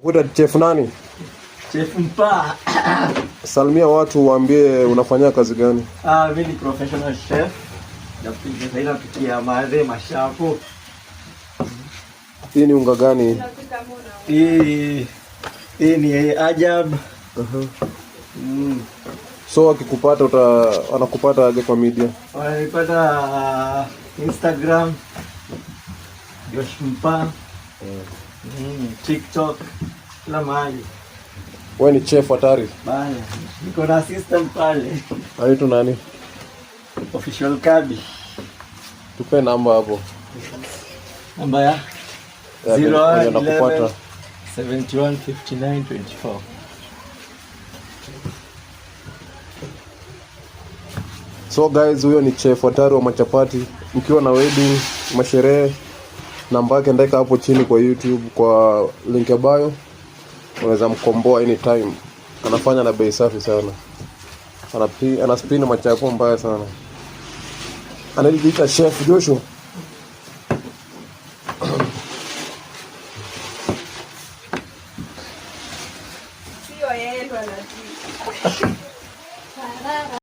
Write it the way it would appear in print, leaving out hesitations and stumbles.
Kuta chef nani? Chef Mpa. Salimia watu waambie unafanya kazi gani? Mimi ni professional chef. Napikia maadhe mashapo. Hii ni unga gani? Hii ni Ajab. So akikupata anakupata aje kwa media? Wananipata Instagram. Josh Mpa. TikTok. Kila mahali. Wewe ni chef hatari? Bana. Niko na assistant pale. Anaitwa nani? Official Kabi. Tupe namba hapo. Namba ya 0111 71 59 24. So guys, huyo ni chef hatari wa machapati. Mkiwa na wedding, masherehe, namba yake ndeka hapo chini kwa YouTube, kwa link ya bio. Unaweza mkomboa anytime. Anafanya na bei safi sana. Anaspin machapo mbaya sana. Anajiita Chef Joshua. Sio yeye ndo anatii.